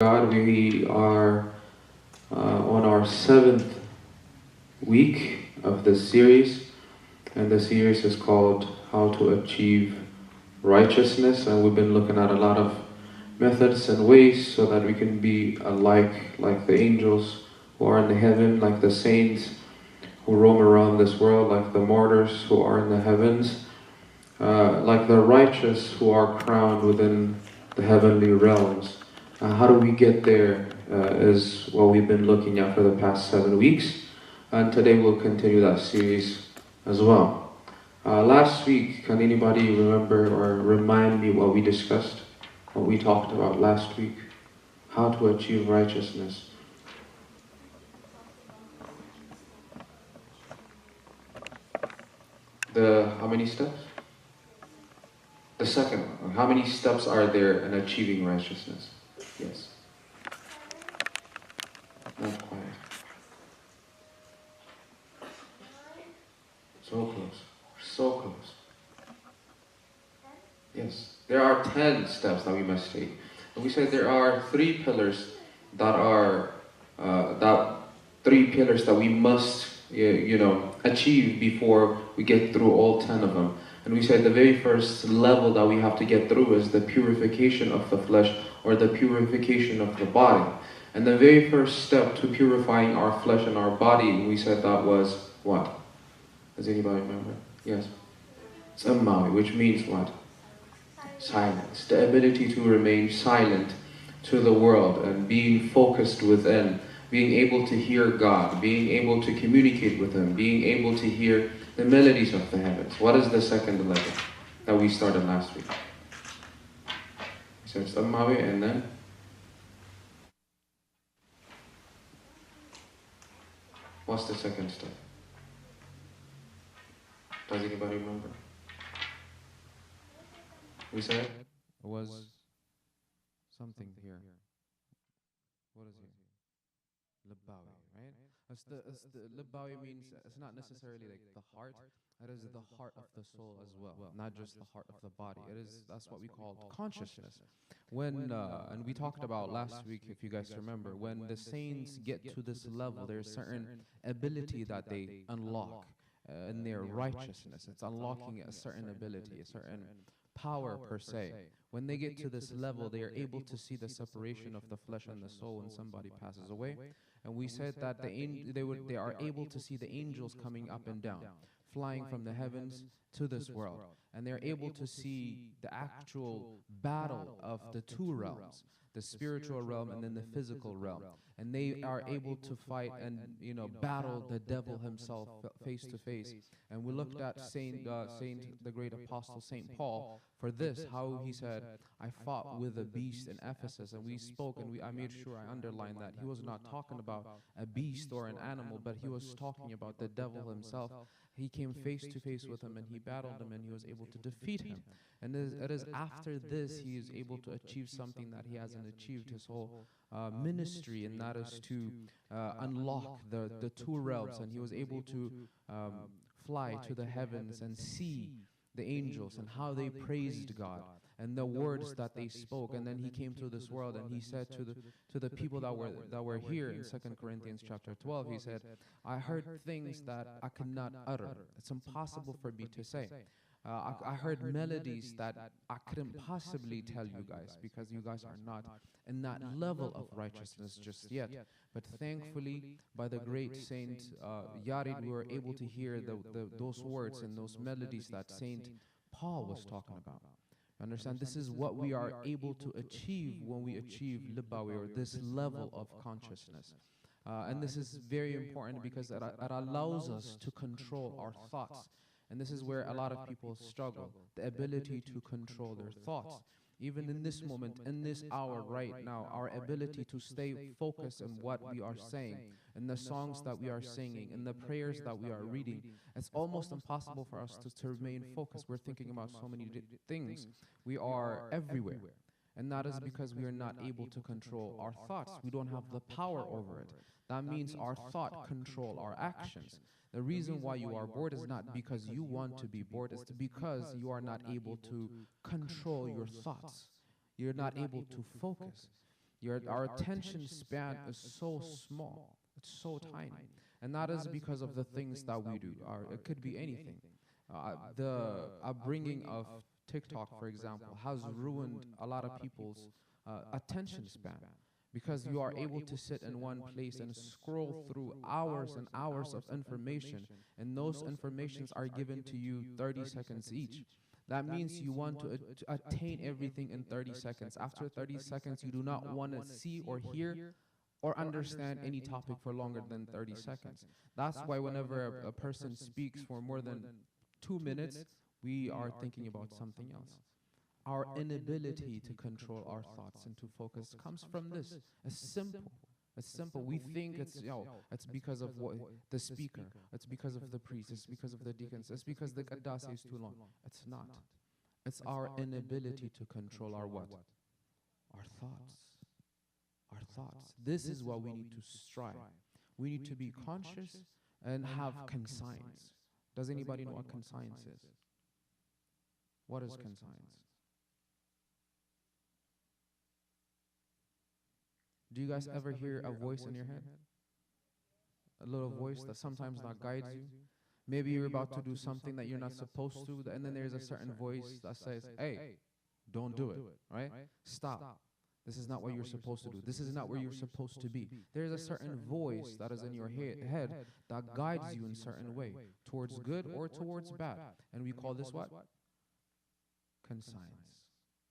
God, we are on our seventh week of this series, and the series is called How to Achieve Righteousness, and we've been looking at a lot of methods and ways so that we can be like the angels who are in the heaven, like the saints who roam around this world, like the martyrs who are in the heavens, like the righteous who are crowned within the heavenly realms. How do we get there is what we've been looking at for the past 7 weeks, and today we'll continue that series as well. Last week, can anybody remember or remind me what we discussed, what we talked about last week? How to achieve righteousness. How many steps? The second one. How many steps are there in achieving righteousness? Yes. Not quite. So close. So close. Yes. There are 10 steps that we must take. And we said there are 3 pillars that are that we must achieve before we get through all 10 of them. And we said the very first level that we have to get through is the purification of the flesh, or the purification of the body. And the very first step to purifying our flesh and our body, we said that was what? Does anybody remember? Yes. Sammavi, which means what? Silence. The ability to remain silent to the world and being focused within, being able to hear God, being able to communicate with Him, being able to hear the melodies of the heavens. What is the second level that we started last week? So Sammavi, and then? What's the second step? Does anybody remember? We said it was something here. What is it? Libawi, right? Libawi means it's not necessarily like the heart. It is the heart of the soul as well, not just the heart of the body. That's what we call consciousness. When and we talked about last week, if you guys remember, when the saints get to this level, there's certain ability that they unlock in their righteousness. It's unlocking a certain ability, a certain power per se. When they get to this level, they are able to see the separation of the flesh and the soul when somebody passes away. And we said that they are able to see the angels coming up and down, flying from the heavens to this world. And they're able to see the actual battle of the two realms, the spiritual realm and then the physical realm. And they are able to fight and battle the devil himself face to face. And we looked at the great apostle Saint Paul for this, how he said, I fought with a beast in Ephesus. And we spoke, and I made sure I underlined that he was not talking about a beast or an animal, but he was talking about the devil himself. He came face to face with him, and he battled him, and he was able to defeat him. And it is after this he is able to achieve something that he hasn't achieved his whole ministry, and that is to unlock the two realms. And he was able to fly to the heavens and see the angels and how they praised God and the words that they spoke. And then he came to this world, and he said to the people that were here in 2 Corinthians chapter 12, he said, I heard things that I could not utter. It's impossible for me to say. I heard melodies that I couldn't possibly tell you guys, because you guys are not in that level of righteousness just yet. But thankfully, by the great Saint Yarid, we were able to hear those words and those melodies that Saint Paul was talking about. Understand, this is what we are able to achieve when we achieve Libawi, or this level of consciousness. And this is very important because it allows us to control our thoughts. And this is where a lot of people struggle, the ability to control their thoughts. Even in this moment, in this hour right now, our ability to stay focused on what we are saying, in the songs that we are singing, in the prayers that we are reading, it's almost impossible for us to remain focused. We're thinking about so many things. We are everywhere. And that is because we are not able to control our thoughts. We don't have the power over it. That means our thought control our actions. The reason why you are bored is not because you want to be bored, it's because you are not able to control your thoughts. You're not able to focus. Our attention span is so small. It's so tiny. And that is because of the things that we do. It could be anything. The upbringing of TikTok, for example, has ruined a lot of people's attention span, because you are able to sit in one place and scroll through hours and hours of information, and those informations are given to you 30 seconds each. That means you want to attain everything in 30 seconds. After 30 seconds, you do not want to see or hear or understand any topic for longer than 30 seconds. That's why whenever a person speaks for more than 2 minutes, we are thinking about something else. Our inability to control our thoughts and to focus comes from this. It's simple. It's simple. We think it's because of the speaker. It's because of the priest. It's because of the deacons. It's because the qaddas is too long. It's not. It's our inability to control our what? Our thoughts. Our thoughts. This is what we need to strive. We need to be conscious and have conscience. Does anybody know what conscience is? What is conscience? Do you guys ever hear a voice in your head? A little voice that sometimes not guides you? Maybe you're about to do something that you're not supposed to, and then there's a certain voice that says, hey, don't do it, right? Stop. This is not what you're supposed to do. This is not where you're supposed to be. There's a certain voice that is in your head that guides you in a certain way, towards good or towards bad. And we call this what? Conscience.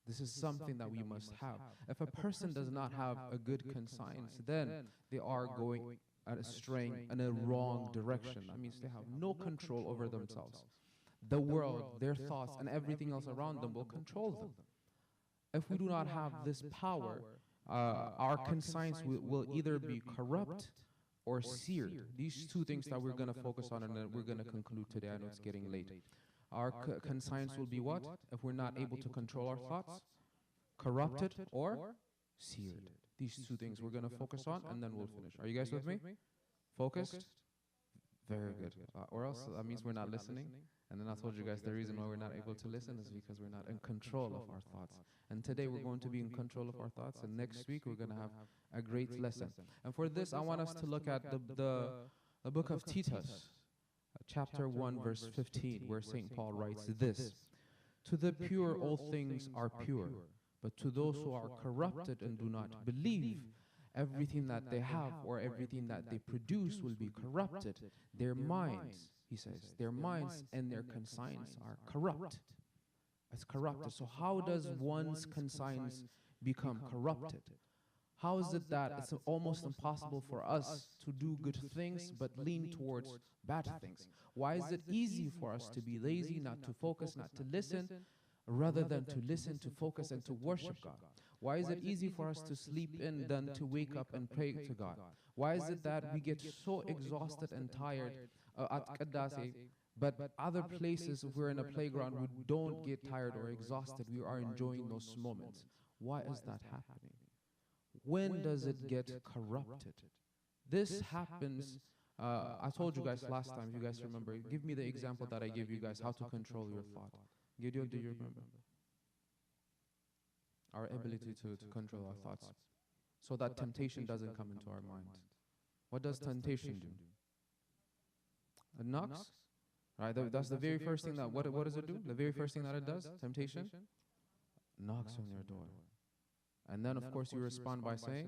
This is something that we must have. If a person does not have a good conscience, then they are going astray in a wrong direction. That means they have no control over themselves. The world, their thoughts, and everything else around them will control them. If we do not have this power, our conscience will either be corrupt or seared. These two things that we're going to focus on, and then we're going to conclude today. I know it's getting late. Our conscience will be what? If we're not able to control our thoughts, corrupted or seared. These two things we're going to focus on, and then we'll finish. Are you guys with me? Focused? Very good. Or else that means we're not listening. And then I told you guys the reason why we're not able to listen is because we're not in control of our thoughts. And today we're going to be in control of our thoughts, and next week we're going to have a great lesson. And for this, I want us to look at the book of Titus, chapter 1, verse 15, where St. Paul writes this: "To the pure all things are pure, but to those who are corrupted and do not believe, everything that they have or everything that they produce will be corrupted. Their minds," he says, "their minds and their conscience are corrupt." It's corrupted. So how does one's conscience become corrupted? How is it that it's almost impossible for us to do good things but lean towards bad things? Why is it easy for us to be lazy, not to focus, not to listen, rather than to listen, to focus, and to worship God? Why is it easy for us to sleep in than to wake up and pray to God? Why is it that we get so exhausted and tired at Qaddasi, but other places, if we're in a playground, we don't get tired or exhausted. We are enjoying those moments. Why is that happening? When does it get corrupted? This happens, I told you guys last time, if you guys remember, give me the example that I gave you guys, how to control your thought. Gideon, do you remember? Our ability to control our thoughts, so that temptation doesn't come into our mind. What does temptation do? It knocks. Right, that's the very first thing that, what does it do? The very first thing that it does, temptation, knocks on your door. And then, of course, you respond by saying,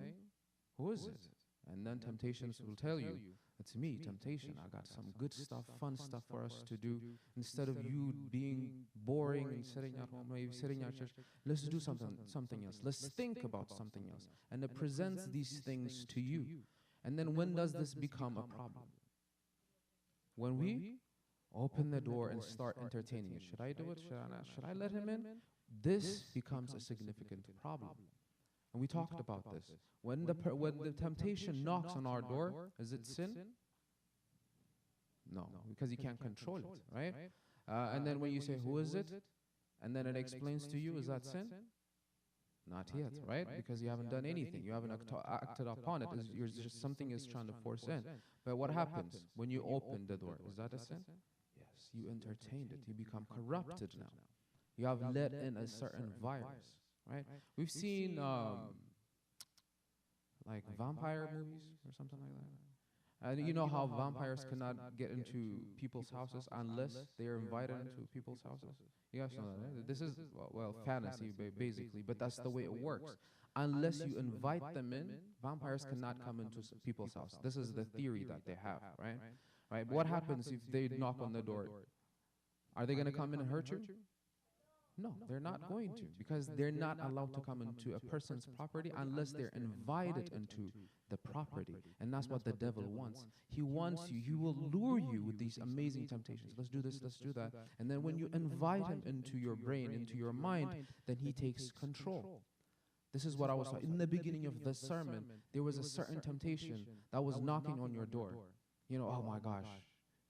who is it? And then temptations will tell you, it's me, temptation. I got some good stuff, fun stuff for us to do. Instead of you being boring and sitting at home, maybe sitting at church, let's do something else. Let's think about something else. And it presents these things to you. And then when does this become a problem? When we open the door and start entertaining it. Should I do it? Should I not? Should I let him in? This becomes a significant problem. And we talked about this. When the temptation knocks on our door, is it sin? No, because you can't control it, right? And then when you say, who is it? And then it explains to you, is that sin? Not yet, right? Because you haven't done anything. You haven't acted upon it. You're just something is trying to force in. But what happens when you open the door? Is that a sin? Yes, you entertained it. You become corrupted now. You have let in a certain virus, right? We've seen like vampire movies or something like that. You know how vampires cannot get into people's houses unless they are invited into people's houses? You guys know that, right? This is, well, fantasy, basically, but that's the way it works. Unless you invite them in, vampires cannot come into people's house. This is the theory that they have, right? Right? What happens if they knock on the door? Are they going to come in and hurt you? No, they're not going to, because they're not allowed to come into a person's property unless they're invited into the property. And that's what the devil wants. He wants you. He will lure you with these amazing temptations. Let's do this, let's do that. And then when you invite him into your brain, into your mind, then he takes control. This is what I was talking. In the beginning of the sermon, there was a certain temptation that was knocking on your door. You know, oh my gosh,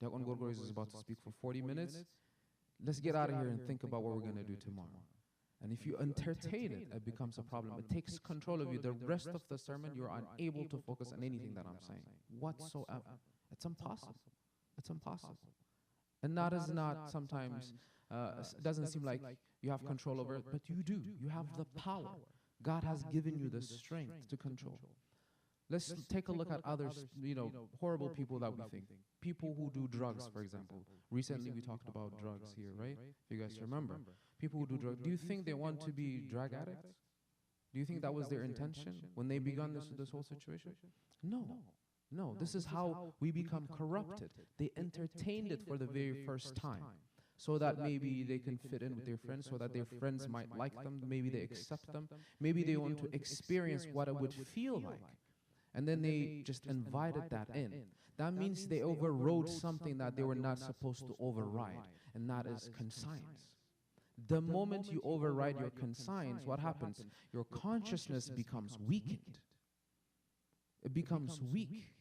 Diakon Gorgoris is about to speak for 40 minutes. Let's get out of here and think about what we're going to do tomorrow. And if you entertain it, it becomes a problem. It takes control of you. The rest of the sermon, you're unable to focus on anything that I'm saying whatsoever. It's impossible. It's impossible. And that is not sometimes, doesn't seem like you have control over it, but you do. You have the power. God has given you the strength to control. Let's take a look at others, horrible people that we think. People who do drugs, for example. Recently we talked about drugs here, right? If you guys remember. People who do drugs. Do you think they want to be drug addicts? Do you think that was their intention when they began this whole situation? No. No, this is how we become corrupted. They entertained it for the very first time, so that maybe they can fit in with their friends, so that their friends might like them, maybe they accept them, maybe they want to experience what it would feel like. And then they just invited that in. That means they overrode something that they were not supposed to override, and that is conscience. The moment you override your conscience, what happens? Your consciousness becomes weakened. It becomes weak.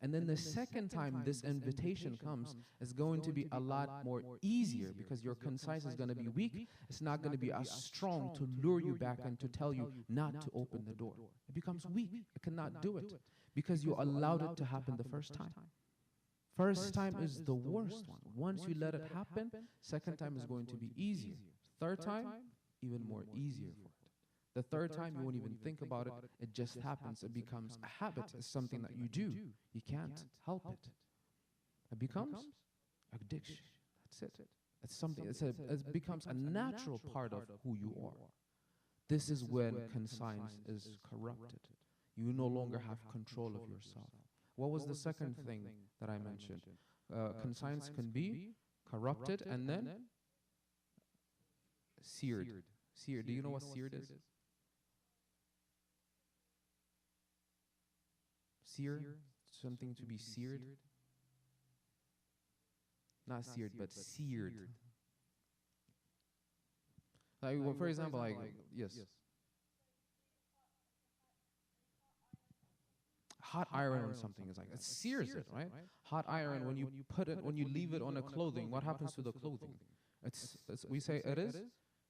And then the second time this invitation comes, it's going to be a lot more easier, because your conscience is going to be weak. It's not going to be as strong to lure you back and to tell you not to open the door. It becomes weak. It cannot do it because you allowed it to happen the first time. First time is the worst one. Once you let it happen, second time is going to be easier. Third time, even more easier for it. The third time, you won't even think about it. It just happens. It becomes a habit. It's something that you do. You can't help it. It becomes addiction. That's it. It's something. It becomes a natural part of who you are. This is when conscience is corrupted. You no longer have control of yourself. What was the second thing that I mentioned? Conscience can be corrupted and then seared. Seared. Do you know what seared is? Sear, something to be seared. Not seared, but seared. Like, well, for example, like, yes. Hot iron on something is like, it sears it, right? Hot iron, when you put it, when you leave it on a clothing, what happens to the clothing? We say it is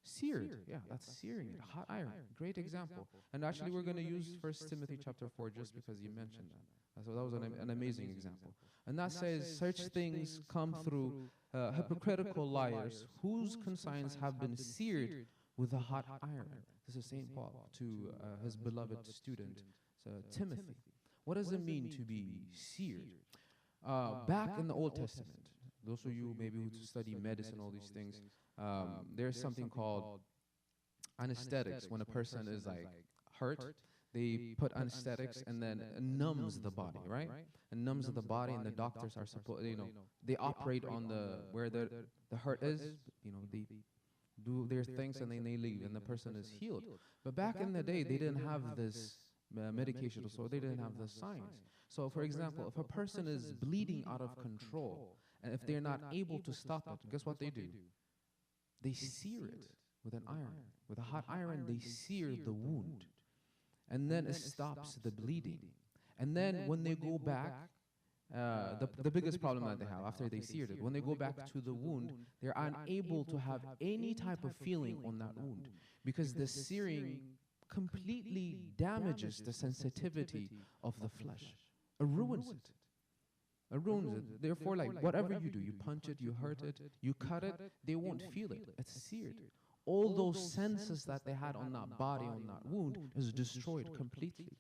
seared. Yeah, that's searing it. Hot iron. Great example. And actually, we're going to use 1 Timothy chapter 4 just because you mentioned that. So that was an amazing example. And that says, such things come through hypocritical liars whose conscience have been seared with a hot iron. This is St. Paul to his beloved student, Timothy. What does it mean to be seared? Back in the Old Testament, those of you maybe who study medicine, all these things, there's something called anesthetics. When a person is like hurt, they put anesthetics and then it numbs the body, right? It numbs the body, and the doctors are supposed, they operate on where the hurt is, they do their things and then they leave and the person is healed. But back in the day, they didn't have this medication, so they didn't have the science. So for example, if a person is bleeding out of control, and if they're not able to stop it, guess what they do? They sear it with an iron. With a hot iron, they sear the wound. And then it stops the bleeding. And then when they go back, the biggest problem that they have after they seared it, when they go back to the wound, they're unable to have any type of feeling on that wound, because the searing completely damages the sensitivity of the flesh. It ruins it. It ruins it. Therefore, like, whatever you do, you punch it, you hurt it, you cut it, they won't feel it. It's seared. All those senses that they had on that body, on that wound, is destroyed completely.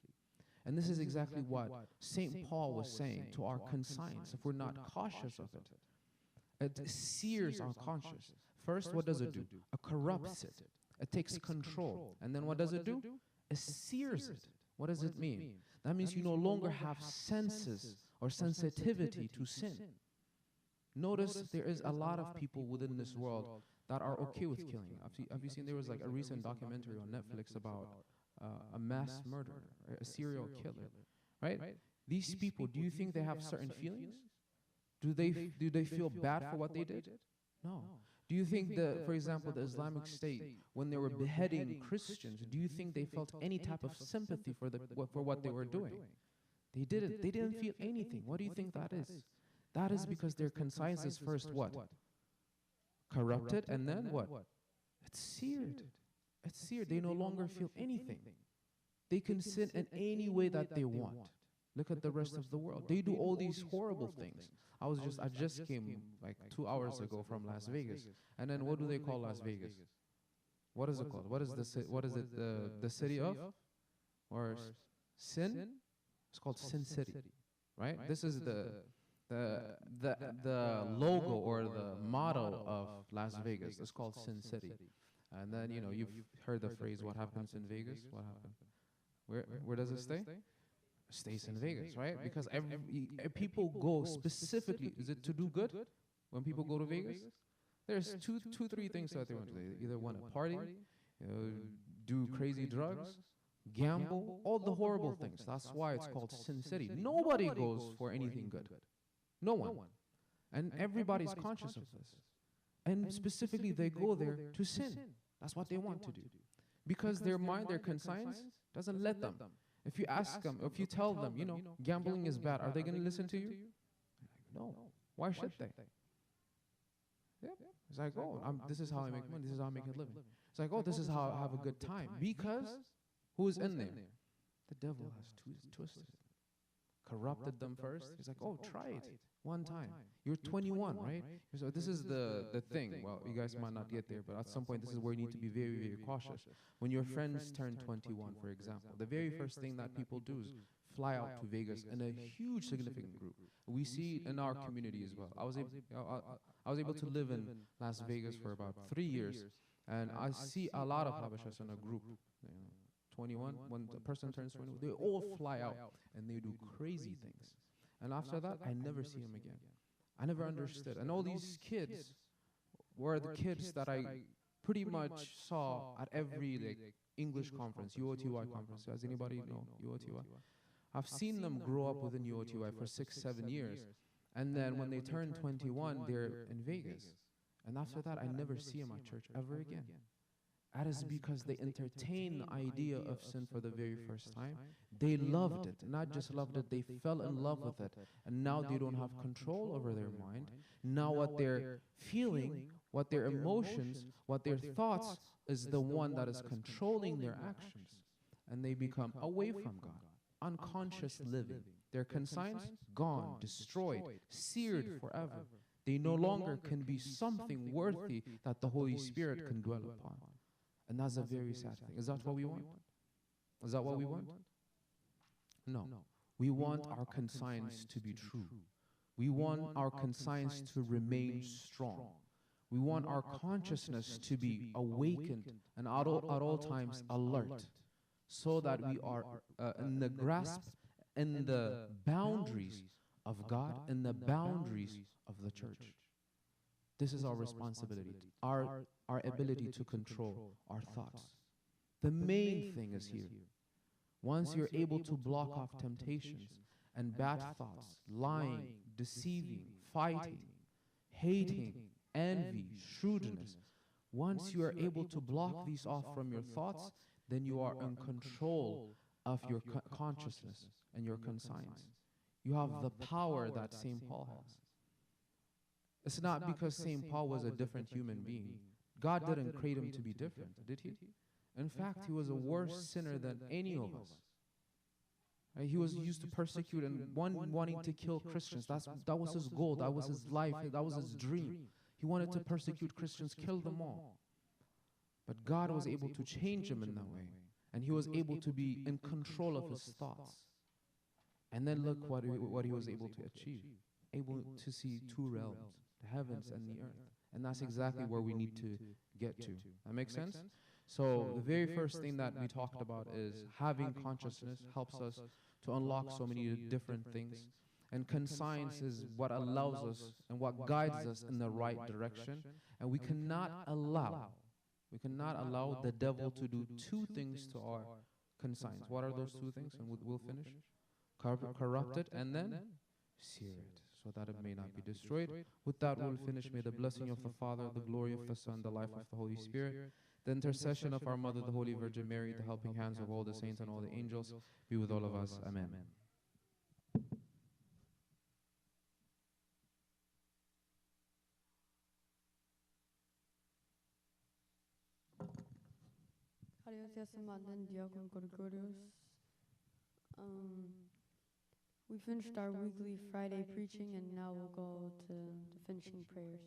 And this is exactly what St. Paul was saying to our conscience if we're not cautious of it. It sears our conscience. First, what does it do? It corrupts it. It takes control. And then what does it do? It sears it. What does it mean? That means you no longer have senses or sensitivity to sin. Notice there is a lot of people within this world that are okay with killing. Have you seen, there was like a recent documentary on Netflix about a mass murderer, a serial killer, right? These people, do you think they have certain feelings? Do they feel bad for what they did? No. Do you think that, for example, the Islamic State, when they were beheading Christians, do you think they felt any type of sympathy for what they were doing? They didn't. They didn't feel anything. What do you think that is? That is because their conscience is first what? Corrupted, and then what? It's seared. It's seared. They no longer feel anything. They can sin in any way that they want. Look at the rest of the world. They do all these horrible things. I just came like 2 hours ago from Las Vegas. And then what do they call Las Vegas? What is it called? What is the city of? Or sin? It's called Sin City, right? This is the logo or the motto of Las Vegas. It's called Sin City. And then, you know, you've heard the phrase, what happens in Vegas? What happened? Where does it stay? Stays in Vegas, right? Because people go specifically, is it to do good when people go to Vegas? There's three things that they want to do. They either want to party, do crazy drugs, gamble, all the horrible things. That's why it's called Sin City. Nobody goes for anything good. No one. And everybody's conscious of this. And specifically, they go there to sin. That's what they want to do. Because their mind, their conscience, doesn't let them. If you ask them, if you tell them, you know, gambling is bad, are they going to listen to you? No. Why should they? Yeah. It's like, oh, this is how I make money. This is how I make a living. It's like, oh, this is how I have a good time. Because who is in there? The devil has twisted it. Corrupted them first. He's like, oh, try it one time. You're 21, right? So this is the thing. Well, you guys might not get there, but at some point, this is where you need to be very, very cautious. When your friends turn 21, for example, the very first thing that people do is fly out to Vegas in a huge, significant group. We see it in our community as well. I was able to live in Las Vegas for about 3 years, and I see a lot of Habashas in a group. You know, 21, when the person turns 21, they all fly out and they do crazy things. And after that, I never see them again. I never understood. And all these kids were the kids that I pretty much saw at every English conference, UOTY conference. Does anybody know UOTY? I've seen them grow up within UOTY for 6-7 years. And then when they turn 21, they're in Vegas. And after that, I never see them at church ever again. That is because they entertained the idea of sin for the very first time. They loved it. Not just loved it, they fell in love with it. And now they don't have control over their mind. Now what they're feeling, what their emotions, what their thoughts is the one that is controlling their actions. And they become away from God. Unconscious living. Their conscience gone, destroyed, seared forever. They no longer can be something worthy that the Holy Spirit can dwell upon. And that's a very sad thing. Is that what we want? Is that what we want? No. We want our conscience to be true. We want our conscience to remain strong. We want our consciousness to be awakened and at all times alert, so that we are in the grasp, in the boundaries of God, in the boundaries of the church. This is our responsibility, our ability to control our thoughts. The main thing is here. Once you're able to block off temptations and bad thoughts, lying, deceiving, fighting, hating, envy, shrewdness, once you are able to block these off from your thoughts, then you are in control of your consciousness and your conscience. You have the power that St. Paul has. It's not because St. Paul was a different human being. God didn't create him to be different, did he? In fact, he was a worse sinner than any of us. He was used to persecute and wanting to kill Christians. That was his goal. That was his life. That was his dream. He wanted to persecute Christians, kill them all. But God was able to change him in that way. And he was able to be in control of his thoughts. And then look what he was able to achieve. Able to see two realms, the heavens and the earth. And that's exactly where we need to get to. That makes sense? So the very first thing that we talked about is having consciousness helps us to unlock so many different things. And conscience is what allows us and what guides us in the right direction. And we cannot allow the devil to do two things to our conscience. What are those two things? And we'll finish. Corrupt it and then sear it, so that it may not be destroyed. With that, we'll finish. May the blessing of the Father, the glory of the Son, the life of the Holy Spirit, the intercession of our Mother, the Holy Virgin Mary, the helping hands of all the saints and all the angels be with all of us. Amen. We finished our weekly Friday preaching, and now we'll go to the finishing prayers.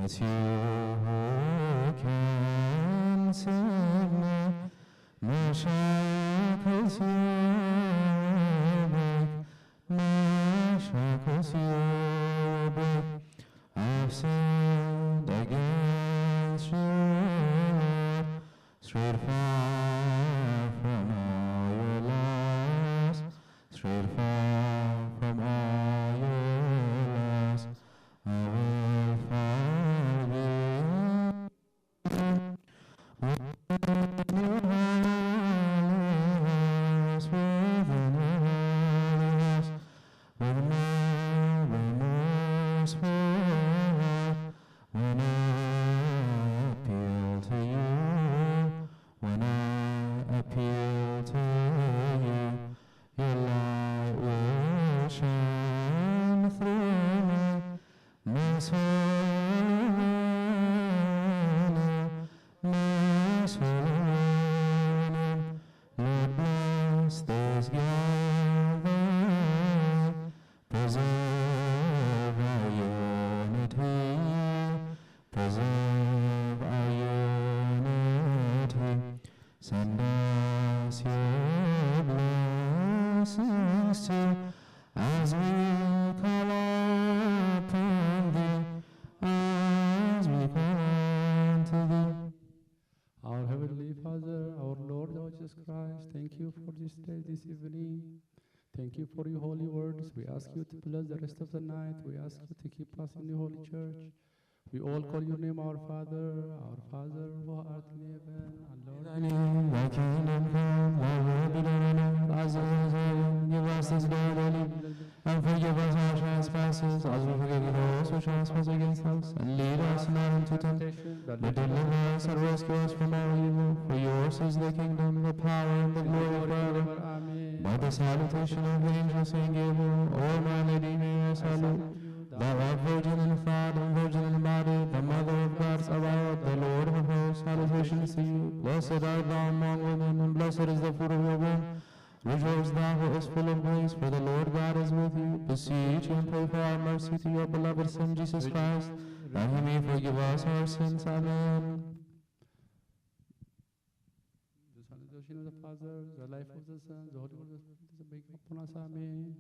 It's you who can save me. My shackles you break. My shackles you break. I've sinned against you, Lord. Straight far from all your laws. Straight far from all your laws. I will follow you. Within your house, within your house, with my remorseful heart, when I appeal to you, when I appeal to you, your light will shine through me. My soul, my soul, Lord, bless this gathering, preserve our unity, preserve our unity. Send us your blessings too, as we call upon thee, as we call unto thee. Our Heavenly Father, our Lord Jesus Christ, thank you for this day, this evening. Thank you for your holy words. We ask you to bless the rest of the night. We ask you to keep us in the holy church. We all call your name our Father who art in heaven. Thy name, thy kingdom come, thy will be done on earth as it is in heaven. Give us this day our daily bread, and forgive us our trespasses, as we forgive those who trespass against us. And lead us not into temptation, but deliver us and rescue us from all evil. For yours is the kingdom, the power, and the glory forever. Amen. By the salutation of the angel Saint Gabriel, O my Lady, may I salute. Thou art virgin in thought and virgin in body, the mother of God Sabaoth, the Lord of hosts. Salutations to you. Blessed art thou among women, and blessed is the fruit of your womb. Rejoice thou who is full of grace, for the Lord God is with you. Beseech you and pray for our mercy to your beloved Son, Jesus Christ, that he may forgive us our sins. Amen. The Son, the Son of the Father, the life of the Son, the Holy Spirit, is upon us. Amen.